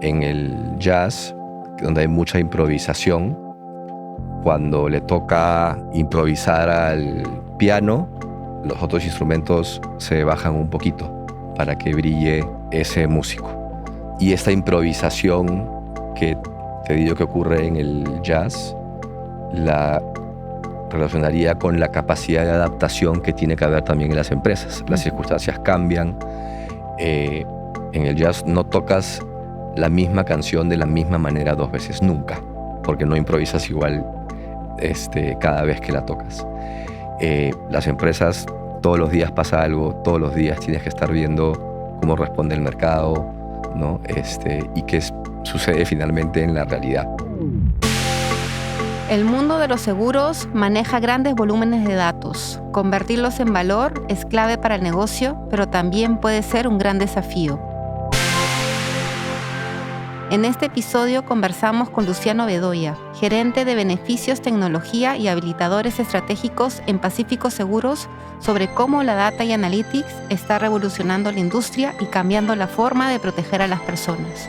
en el jazz, donde hay mucha improvisación, cuando le toca improvisar al piano, los otros instrumentos se bajan un poquito para que brille ese músico. Y esta improvisación que te digo que ocurre en el jazz, la relacionaría con la capacidad de adaptación que tiene que haber también en las empresas. Las circunstancias cambian. En el jazz no tocas la misma canción de la misma manera 2 veces nunca, porque no improvisas igual cada vez que la tocas. Las empresas, todos los días pasa algo, todos los días tienes que estar viendo cómo responde el mercado, ¿no? Y qué sucede finalmente en la realidad. El mundo de los seguros maneja grandes volúmenes de datos. Convertirlos en valor es clave para el negocio, pero también puede ser un gran desafío. En este episodio conversamos con Luciano Bedoya, gerente de beneficios, tecnología y habilitadores estratégicos en Pacífico Seguros, sobre cómo la data y analytics está revolucionando la industria y cambiando la forma de proteger a las personas.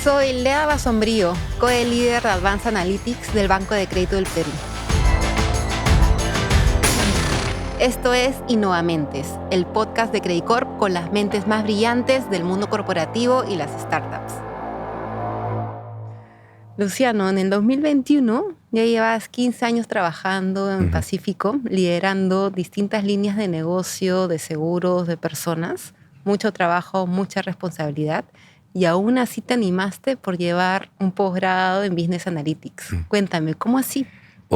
Soy Lea Basombrío, co-líder de Advanced Analytics del Banco de Crédito del Perú. Esto es Innovamentes, el podcast de Credicorp con las mentes más brillantes del mundo corporativo y las startups. Luciano, en el 2021 ya llevas 15 años trabajando en Pacífico, liderando distintas líneas de negocio, de seguros, de personas. Mucho trabajo, mucha responsabilidad. Y aún así te animaste por llevar un posgrado en Business Analytics. Cuéntame, ¿cómo así?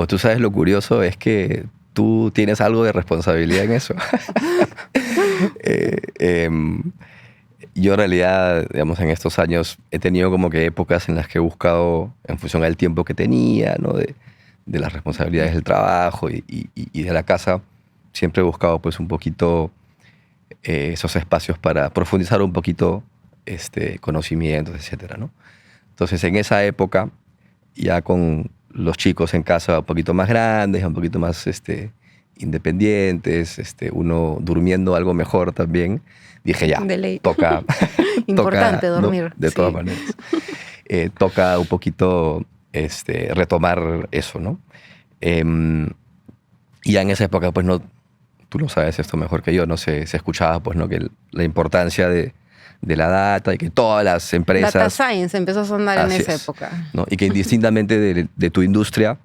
Tú sabes, lo curioso es que tú tienes algo de responsabilidad en eso. Yo en realidad, digamos, en estos años he tenido como que épocas en las que he buscado, en función del tiempo que tenía, ¿no? de las responsabilidades del trabajo y de la casa, siempre he buscado pues un poquito esos espacios para profundizar un poquito conocimientos, etcétera, ¿no? Entonces, en esa época, ya con los chicos en casa un poquito más grandes, un poquito más independientes, uno durmiendo algo mejor también, dije ya, toca... Importante toca, dormir. ¿no? De todas maneras. Toca un poquito retomar eso, ¿no? Y ya en esa época, pues no, tú lo sabes esto mejor que yo, no se escuchaba pues no que la importancia de la data y que todas las empresas... Data Science empezó a sonar en esa época. ¿No? Y que indistintamente de tu industria,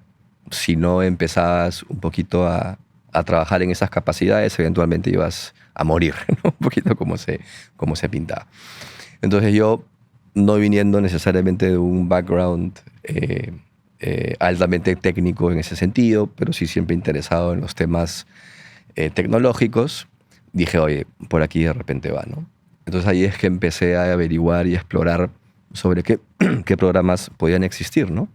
si no empezabas un poquito a trabajar en esas capacidades, eventualmente ibas a morir, ¿no? Un poquito como se pintaba. Entonces yo, no viniendo necesariamente de un background altamente técnico en ese sentido, pero sí siempre interesado en los temas tecnológicos, dije, oye, por aquí de repente va, ¿no? Entonces ahí es que empecé a averiguar y a explorar sobre qué programas podían existir, ¿no?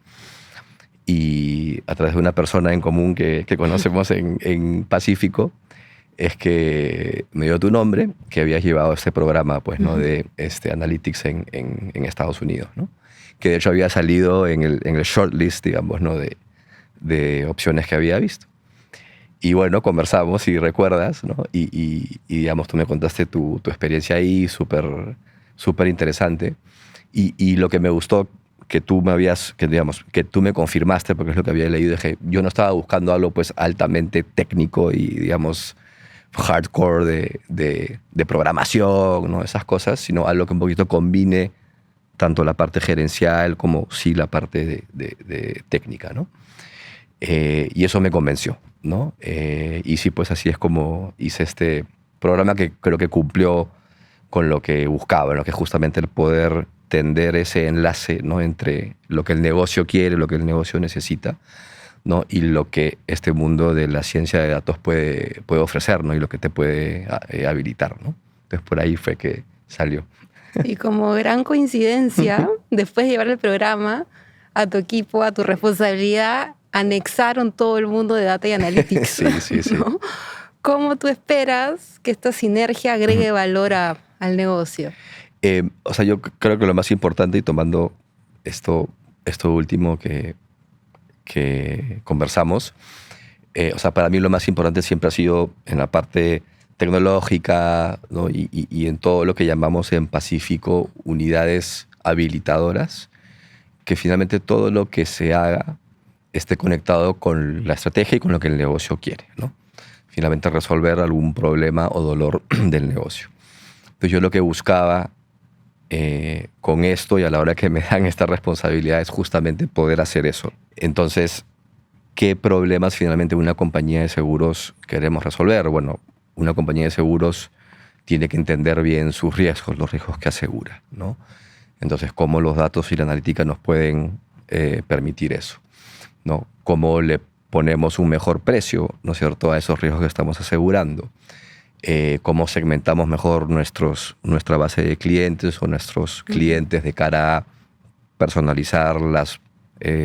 Y a través de una persona en común que conocemos en Pacífico, es que me dio tu nombre, que habías llevado este programa pues, ¿no? de Analytics en Estados Unidos, ¿no? Que de hecho había salido en el shortlist, digamos, ¿no? de opciones que había visto. Y bueno, conversamos, si recuerdas, ¿no? Y digamos, tú me contaste tu experiencia ahí, súper interesante. Y lo que me gustó, que tú me confirmaste, porque es lo que había leído, es que yo no estaba buscando algo pues altamente técnico y, digamos, hardcore de programación, ¿no? Esas cosas, sino algo que un poquito combine tanto la parte gerencial como sí la parte de técnica, ¿no? Y eso me convenció, ¿no? Y sí, pues así es como hice este programa que creo que cumplió con lo que buscaba, ¿no? Que es justamente el poder tender ese enlace, ¿no? Entre lo que el negocio quiere, lo que el negocio necesita, ¿no? Y lo que este mundo de la ciencia de datos puede ofrecer, ¿no? Y lo que te puede habilitar, ¿no? Entonces por ahí fue que salió. Y como gran coincidencia, después de llevar el programa a tu equipo, a tu responsabilidad, anexaron todo el mundo de Data y Analytics. Sí. ¿No? ¿Cómo tú esperas que esta sinergia agregue valor al negocio? O sea, yo creo que lo más importante, y tomando esto último que conversamos, o sea, para mí lo más importante siempre ha sido en la parte tecnológica, ¿no? Y en todo lo que llamamos en Pacífico unidades habilitadoras, que finalmente todo lo que se haga esté conectado con la estrategia y con lo que el negocio quiere, ¿no? Finalmente resolver algún problema o dolor del negocio. Entonces yo lo que buscaba con esto y a la hora que me dan esta responsabilidad es justamente poder hacer eso. Entonces, ¿qué problemas finalmente una compañía de seguros queremos resolver? Bueno, una compañía de seguros tiene que entender bien sus riesgos, los riesgos que asegura, ¿no? Entonces, ¿cómo los datos y la analítica nos pueden permitir eso? ¿No? ¿Cómo le ponemos un mejor precio, ¿no es cierto?, a esos riesgos que estamos asegurando? Cómo segmentamos mejor nuestra base de clientes o nuestros clientes de cara a personalizar las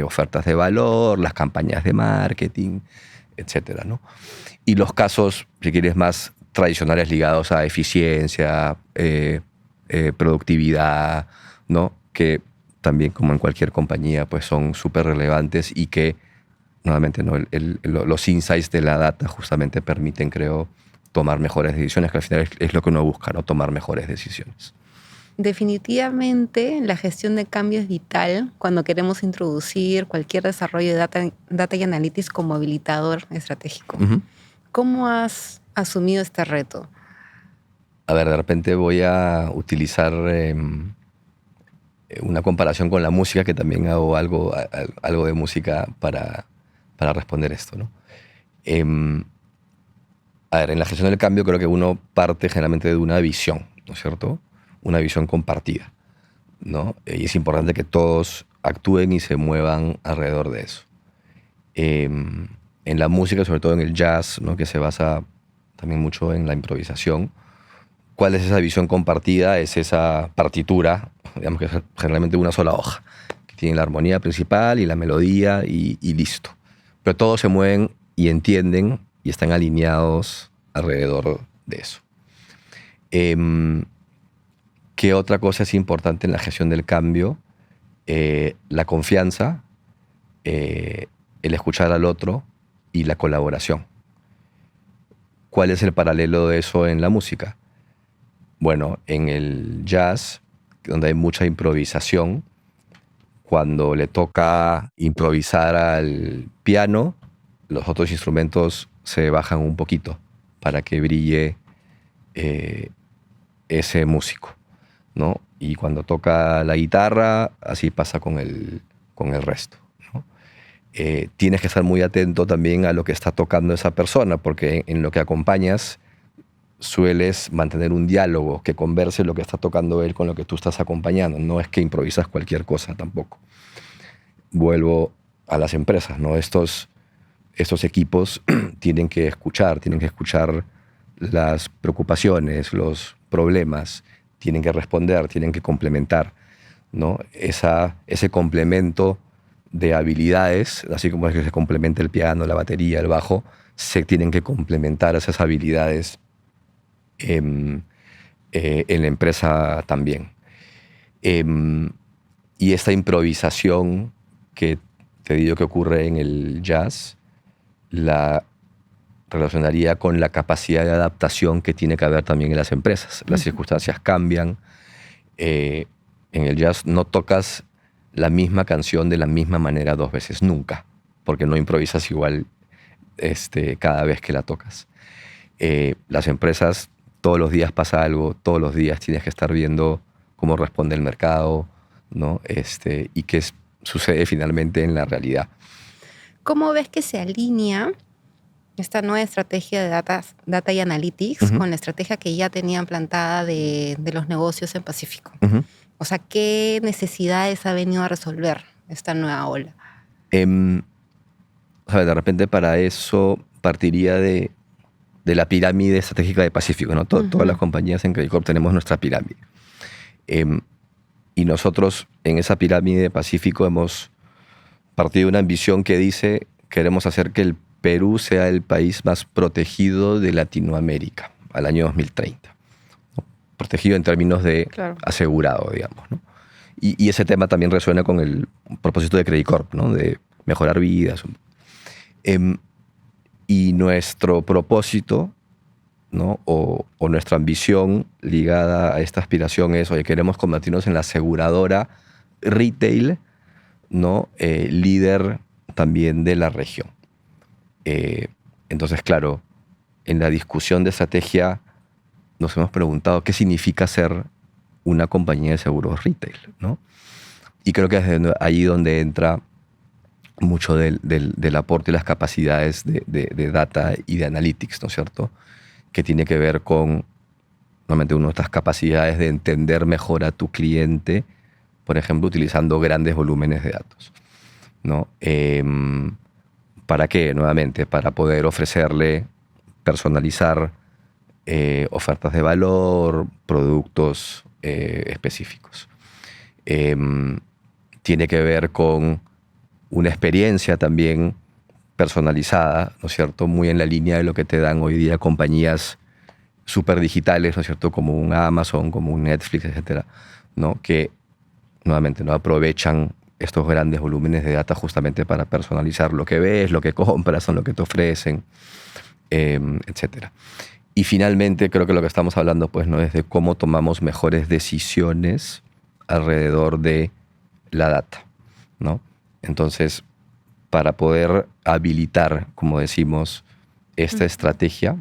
ofertas de valor, las campañas de marketing, etcétera, ¿no? Y los casos, si quieres, más tradicionales ligados a eficiencia, productividad, ¿no? Que también, como en cualquier compañía, pues son súper relevantes y que, nuevamente, ¿no? Los insights de la data justamente permiten, creo, tomar mejores decisiones, que al final es lo que uno busca, ¿no? Tomar mejores decisiones. Definitivamente la gestión de cambio es vital cuando queremos introducir cualquier desarrollo de data y analytics como habilitador estratégico. Uh-huh. ¿Cómo has asumido este reto? A ver, de repente voy a utilizar una comparación con la música, que también hago algo de música para responder esto, ¿no? A ver, en la gestión del cambio creo que uno parte generalmente de una visión, ¿no es cierto? Una visión compartida, ¿no? Y es importante que todos actúen y se muevan alrededor de eso. En la música, sobre todo en el jazz, ¿no?, que se basa también mucho en la improvisación, ¿cuál es esa visión compartida? Es esa partitura, digamos que es generalmente una sola hoja, que tiene la armonía principal y la melodía y listo. Pero todos se mueven y entienden y están alineados alrededor de eso. ¿Qué otra cosa es importante en la gestión del cambio? La confianza, el escuchar al otro y la colaboración. ¿Cuál es el paralelo de eso en la música? Bueno, en el jazz, donde hay mucha improvisación, cuando le toca improvisar al piano, los otros instrumentos se bajan un poquito para que brille ese músico, ¿no? Y cuando toca la guitarra, así pasa con el resto, ¿no? Tienes que estar muy atento también a lo que está tocando esa persona, porque en lo que acompañas sueles mantener un diálogo que converse lo que está tocando él con lo que tú estás acompañando. No es que improvisas cualquier cosa tampoco. Vuelvo a las empresas, ¿no? Estos equipos tienen que escuchar las preocupaciones, los problemas, tienen que responder, tienen que complementar, ¿no? Ese complemento de habilidades, así como es que se complementa el piano, la batería, el bajo, se tienen que complementar esas habilidades en la empresa también. Y esta improvisación que te digo que ocurre en el jazz, la relacionaría con la capacidad de adaptación que tiene que haber también en las empresas. Las circunstancias cambian. En el jazz no tocas la misma canción de la misma manera dos veces, nunca, porque no improvisas igual cada vez que la tocas. Las empresas, todos los días pasa algo, todos los días tienes que estar viendo cómo responde el mercado, ¿no? Y qué sucede finalmente en la realidad. ¿Cómo ves que se alinea esta nueva estrategia de data y analytics con la estrategia que ya tenían plantada de los negocios en Pacífico? O sea, ¿qué necesidades ha venido a resolver esta nueva ola? De repente para eso partiría de la pirámide estratégica de Pacífico, ¿no? Todas las compañías en Credicorp tenemos nuestra pirámide. Y nosotros en esa pirámide de Pacífico hemos partido de una ambición que dice: queremos hacer que el Perú sea el país más protegido de Latinoamérica al año 2030. Protegido en términos de asegurado, digamos, ¿no? Y ese tema también resuena con el propósito de Credicorp, ¿no? De mejorar vidas. Y nuestro propósito ¿no? O nuestra ambición ligada a esta aspiración es, oye, queremos convertirnos en la aseguradora retail, ¿no? Líder también de la región. Entonces, claro, en la discusión de estrategia nos hemos preguntado qué significa ser una compañía de seguros retail, ¿no? Y creo que es ahí donde entra mucho del aporte y las capacidades de data y de analytics, ¿no es cierto? Que tiene que ver con, normalmente, nuestras capacidades de entender mejor a tu cliente, por ejemplo, utilizando grandes volúmenes de datos, ¿no? ¿Para qué? Nuevamente, para poder ofrecerle, personalizar ofertas de valor, productos específicos. Tiene que ver con una experiencia también personalizada, ¿no es cierto? Muy en la línea de lo que te dan hoy día compañías súper digitales, ¿no es cierto? Como un Amazon, como un Netflix, etcétera, ¿no? Que nuevamente no aprovechan estos grandes volúmenes de data justamente para personalizar lo que ves, lo que compras, lo que te ofrecen, etcétera. Y finalmente creo que lo que estamos hablando pues no es de cómo tomamos mejores decisiones alrededor de la data, ¿no? Entonces, para poder habilitar, como decimos, esta estrategia,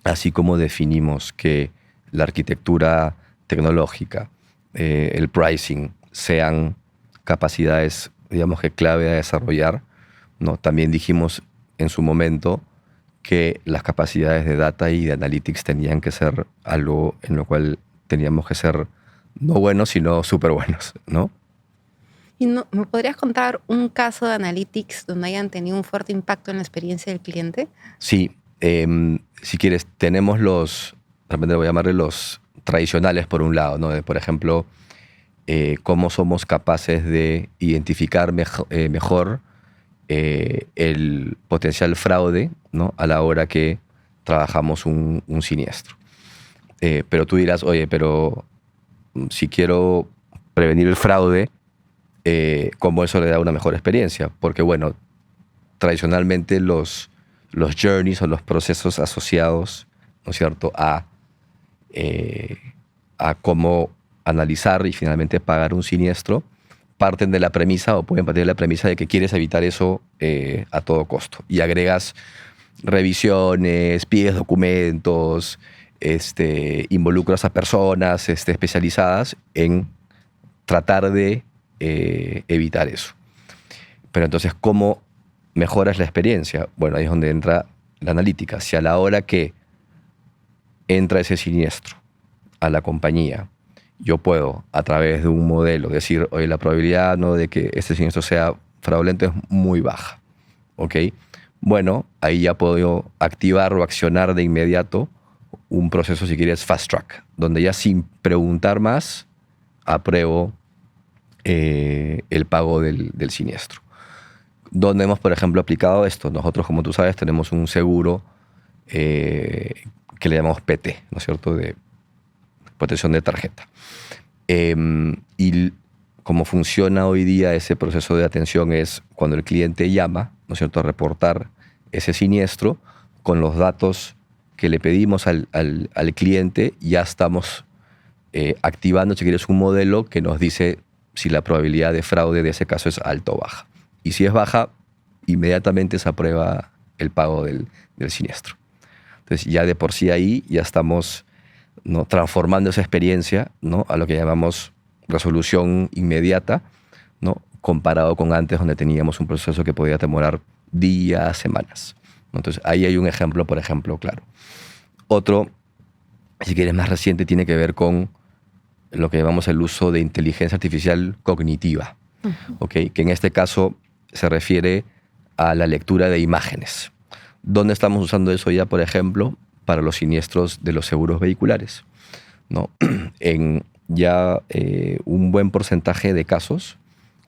así como definimos que la arquitectura tecnológica, el pricing, sean capacidades, digamos que clave a desarrollar, ¿no? También dijimos en su momento que las capacidades de data y de analytics tenían que ser algo en lo cual teníamos que ser no buenos, sino súper buenos, ¿no? ¿Y me podrías contar un caso de analytics donde hayan tenido un fuerte impacto en la experiencia del cliente? Sí. Si quieres, tenemos realmente voy a llamarle los tradicionales por un lado, ¿no? Por ejemplo, cómo somos capaces de identificar mejor el potencial fraude, ¿no? A la hora que trabajamos un siniestro. Pero tú dirás, oye, pero si quiero prevenir el fraude, ¿cómo eso le da una mejor experiencia? Porque, bueno, tradicionalmente los journeys o los procesos asociados, ¿no es cierto?, a cómo analizar y finalmente pagar un siniestro, parten de la premisa o pueden partir de la premisa de que quieres evitar eso a todo costo. Y agregas revisiones, pides documentos, involucras a personas especializadas en tratar de evitar eso. Pero entonces, ¿cómo mejoras la experiencia? Bueno, ahí es donde entra la analítica. Si a la hora que entra ese siniestro a la compañía, yo puedo, a través de un modelo, decir, oye, la probabilidad, ¿no?, de que este siniestro sea fraudulento es muy baja, ¿ok? Bueno, ahí ya puedo activar o accionar de inmediato un proceso, si quieres, fast track, donde ya sin preguntar más, apruebo el pago del siniestro. ¿Dónde hemos, por ejemplo, aplicado esto? Nosotros, como tú sabes, tenemos un seguro que le llamamos PT, ¿no es cierto?, de protección de tarjeta. Y cómo funciona hoy día ese proceso de atención es cuando el cliente llama, ¿no es cierto?, a reportar ese siniestro, con los datos que le pedimos al cliente, ya estamos activando, si quieres, un modelo que nos dice si la probabilidad de fraude de ese caso es alta o baja. Y si es baja, inmediatamente se aprueba el pago del siniestro. Entonces, ya de por sí ahí ya estamos, ¿no?, transformando esa experiencia, ¿no?, a lo que llamamos resolución inmediata, ¿no?, comparado con antes, donde teníamos un proceso que podía demorar días, semanas. Entonces, ahí hay un ejemplo, por ejemplo, claro. Otro, si quieres, más reciente, tiene que ver con lo que llamamos el uso de inteligencia artificial cognitiva, ¿okay? Que en este caso se refiere a la lectura de imágenes. ¿Dónde estamos usando eso ya, por ejemplo? Para los siniestros de los seguros vehiculares, ¿no? En ya un buen porcentaje de casos,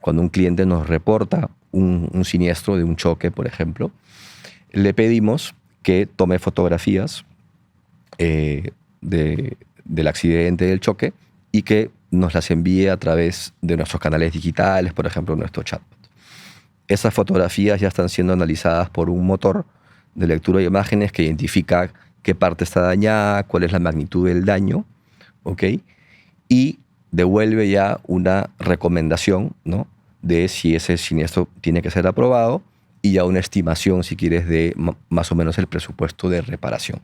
cuando un cliente nos reporta un siniestro de un choque, por ejemplo, le pedimos que tome fotografías del accidente, del choque, y que nos las envíe a través de nuestros canales digitales, por ejemplo, nuestro chatbot. Esas fotografías ya están siendo analizadas por un motor de lectura de imágenes que identifica qué parte está dañada, cuál es la magnitud del daño, ¿ok? Y devuelve ya una recomendación, ¿no?, de si ese siniestro tiene que ser aprobado y ya una estimación, si quieres, de más o menos el presupuesto de reparación.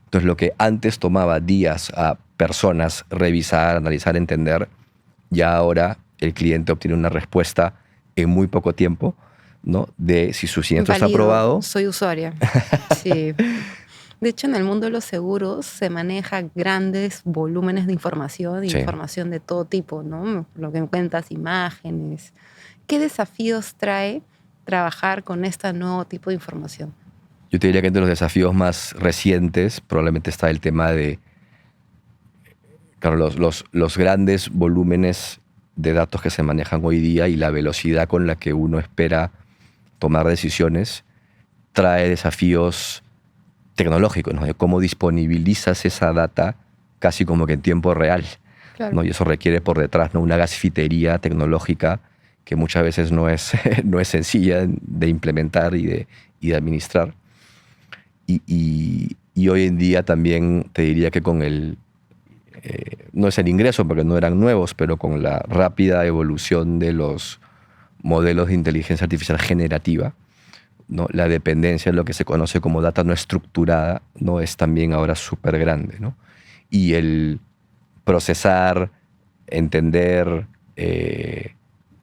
Entonces, lo que antes tomaba días a personas revisar, analizar, entender, ya ahora el cliente obtiene una respuesta en muy poco tiempo, ¿no?, de si su siniestro está aprobado. Soy usuaria. Sí. De hecho, en el mundo de los seguros se maneja grandes volúmenes de información, Sí. información de todo tipo, ¿no? Lo que cuentas, imágenes. ¿Qué desafíos trae trabajar con este nuevo tipo de información? Yo te diría que entre los desafíos más recientes probablemente está el tema de, claro, los grandes volúmenes de datos que se manejan hoy día y la velocidad con la que uno espera tomar decisiones trae desafíos tecnológicos, ¿no?, de cómo disponibilizas esa data casi como que en tiempo real, Claro. ¿no? Y eso requiere por detrás, ¿no?, una gasfitería tecnológica que muchas veces no es, no es sencilla de implementar y de administrar. Y hoy en día también te diría que con no es el ingreso porque no eran nuevos, pero con la rápida evolución de los modelos de inteligencia artificial generativa, ¿no?, la dependencia en lo que se conoce como data no estructurada, ¿no?, es también ahora súper grande, ¿no? Y el procesar, entender,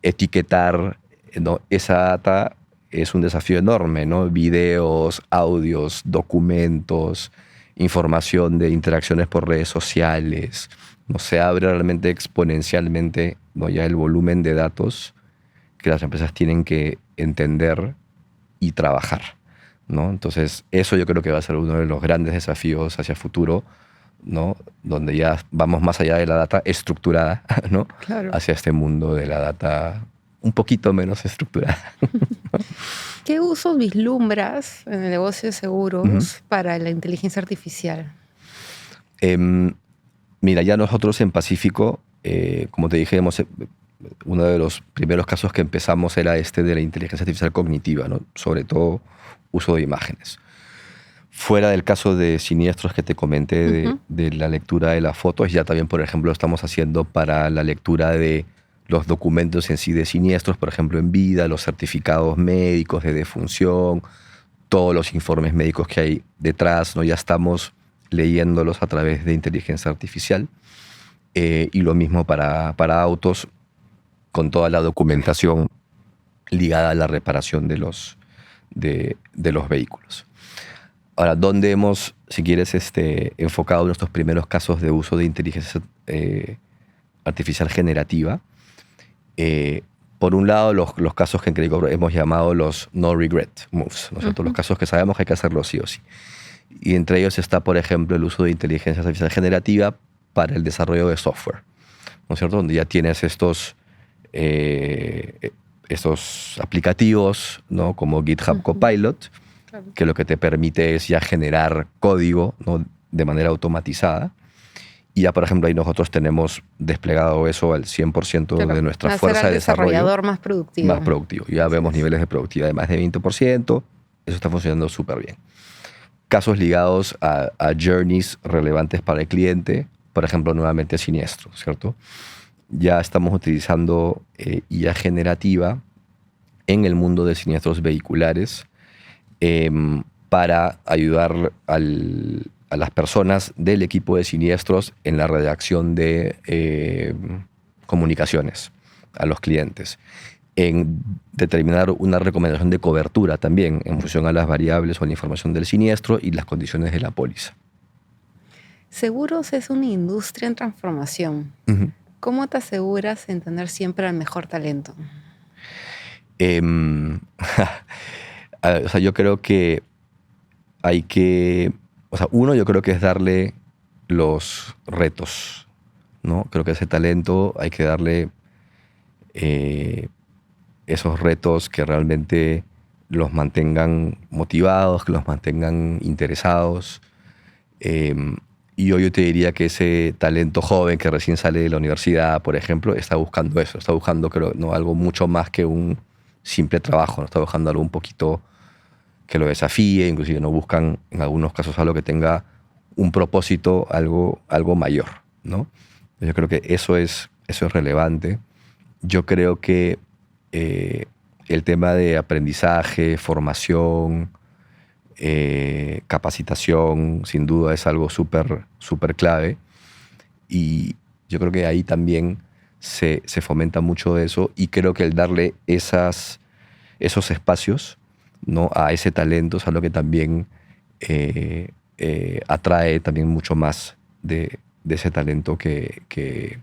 etiquetar, ¿no?, esa data es un desafío enorme, ¿no? Videos, audios, documentos, información de interacciones por redes sociales, ¿no? Se abre realmente exponencialmente, ¿no?, ya el volumen de datos que las empresas tienen que entender y trabajar, ¿no? Entonces, eso yo creo que va a ser uno de los grandes desafíos hacia el futuro, ¿no?, donde ya vamos más allá de la data estructurada, ¿no?, Claro. hacia este mundo de la data un poquito menos estructurada. ¿Qué usos vislumbras en el negocio de seguros para la inteligencia artificial? Mira, ya nosotros en Pacífico, como te dije, uno de los primeros casos que empezamos era este de la inteligencia artificial cognitiva, ¿no?, sobre todo uso de imágenes. Fuera del caso de siniestros que te comenté de la lectura de las fotos, ya también, por ejemplo, estamos haciendo para la lectura de los documentos en sí de siniestros, por ejemplo, en vida, los certificados médicos de defunción, todos los informes médicos que hay detrás, ¿no? Ya estamos leyéndolos a través de inteligencia artificial. Y lo mismo para autos, con toda la documentación ligada a la reparación de los vehículos. Ahora, ¿dónde hemos, si quieres, enfocado nuestros primeros casos de uso de inteligencia artificial generativa? Por un lado, los casos que hemos llamado los no regret moves, ¿no es cierto? Los casos que sabemos que hay que hacerlo sí o sí. Y entre ellos está, por ejemplo, el uso de inteligencia artificial generativa para el desarrollo de software, ¿no es cierto? Donde ya tienes estos aplicativos, ¿no?, como GitHub Copilot, Claro. que lo que te permite es ya generar código, ¿no?, de manera automatizada. Y ya, por ejemplo, ahí nosotros tenemos desplegado eso al 100% Claro. de nuestra Hacer fuerza al de desarrollo. desarrollador más productivo. Más productivo. Ya Así vemos es. niveles de productividad de más de 20%. Eso está funcionando súper bien. Casos ligados a journeys relevantes para el cliente, por ejemplo, nuevamente siniestro, ¿cierto? Ya estamos utilizando IA generativa en el mundo de siniestros vehiculares para ayudar a las personas del equipo de siniestros en la redacción de comunicaciones a los clientes, en determinar una recomendación de cobertura también en función a las variables o la información del siniestro y las condiciones de la póliza. Seguros es una industria en transformación. ¿Cómo te aseguras en tener siempre al mejor talento? O sea, yo creo que hay que... O sea, uno, yo creo que es darle los retos, ¿no? Creo que ese talento hay que darle esos retos que realmente los mantengan motivados, que los mantengan interesados. Y yo te diría que ese talento joven que recién sale de la universidad, por ejemplo, está buscando eso, está buscando, creo, ¿no?, algo mucho más que un simple trabajo, ¿no? Está buscando algo un poquito lo desafíe, inclusive no buscan en algunos casos algo que tenga un propósito, algo mayor, ¿no? Yo creo que eso es relevante. Yo creo que el tema de aprendizaje, formación, capacitación, sin duda es algo súper clave. Y yo creo que ahí también se fomenta mucho de eso, y creo que el darle esos espacios, ¿no?, a ese talento es algo que también atrae también mucho más de ese talento que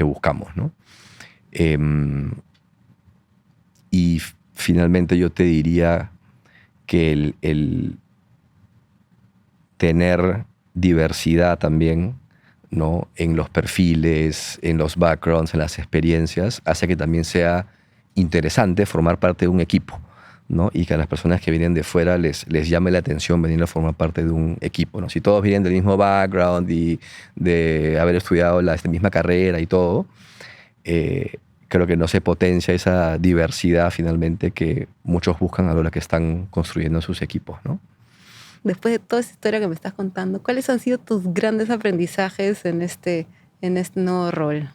buscamos, ¿no? Y finalmente yo te diría que el tener diversidad también, ¿no?, en los perfiles, en los backgrounds, en las experiencias, hace que también sea interesante formar parte de un equipo, ¿no? Y que a las personas que vienen de fuera les llame la atención venir a formar parte de un equipo, ¿no? Si todos vienen del mismo background y de haber estudiado la misma carrera y todo, creo que no se potencia esa diversidad finalmente que muchos buscan a la hora que están construyendo sus equipos, ¿no? Después de toda esta historia que me estás contando, ¿cuáles han sido tus grandes aprendizajes en este nuevo rol?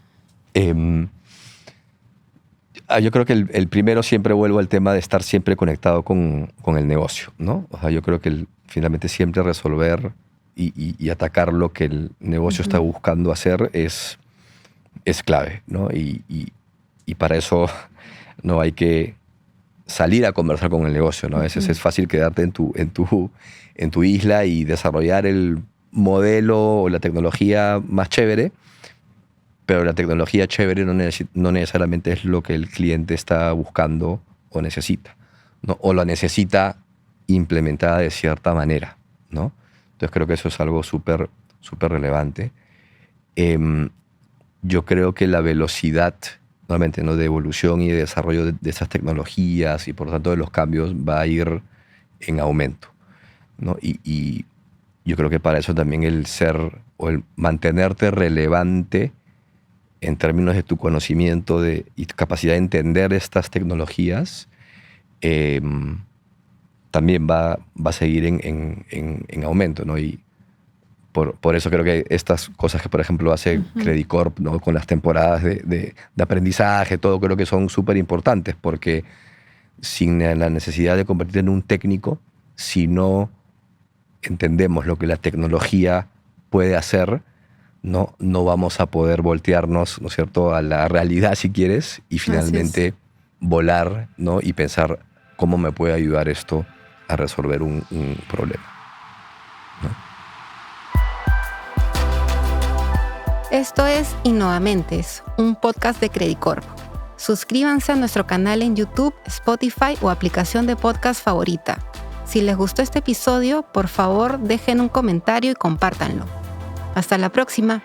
Yo creo que el primero, siempre vuelvo al tema de estar siempre conectado con el negocio, ¿no? O sea, yo creo que finalmente siempre resolver y atacar lo que el negocio está buscando hacer es clave, ¿no? Y para eso no hay que salir a conversar con el negocio, ¿no? A veces es fácil quedarte en tu isla y desarrollar el modelo o la tecnología más chévere, pero la tecnología chévere no necesariamente es lo que el cliente está buscando o necesita, ¿no? O lo necesita implementada de cierta manera, ¿no? Entonces creo que eso es algo súper relevante. Yo creo que la velocidad, nuevamente, ¿no?, de evolución y de desarrollo de esas tecnologías y por lo tanto de los cambios va a ir en aumento, ¿no? Y yo creo que para eso también el ser o el mantenerte relevante en términos de tu conocimiento y tu capacidad de entender estas tecnologías, también va a seguir en aumento, ¿no? Y por eso creo que estas cosas que, por ejemplo, hace Credit Corp, ¿no?, con las temporadas de aprendizaje, todo, creo que son súper importantes, porque sin la necesidad de convertirte en un técnico, si no entendemos lo que la tecnología puede hacer, no vamos a poder voltearnos, ¿no es cierto?, a la realidad, si quieres, y finalmente volar, ¿no?, y pensar cómo me puede ayudar esto a resolver un problema, ¿no? Esto es Innovamentes, un podcast de Credit Corp. Suscríbanse a nuestro canal en YouTube, Spotify o aplicación de podcast favorita. Si les gustó este episodio, por favor, dejen un comentario y compártanlo. Hasta la próxima.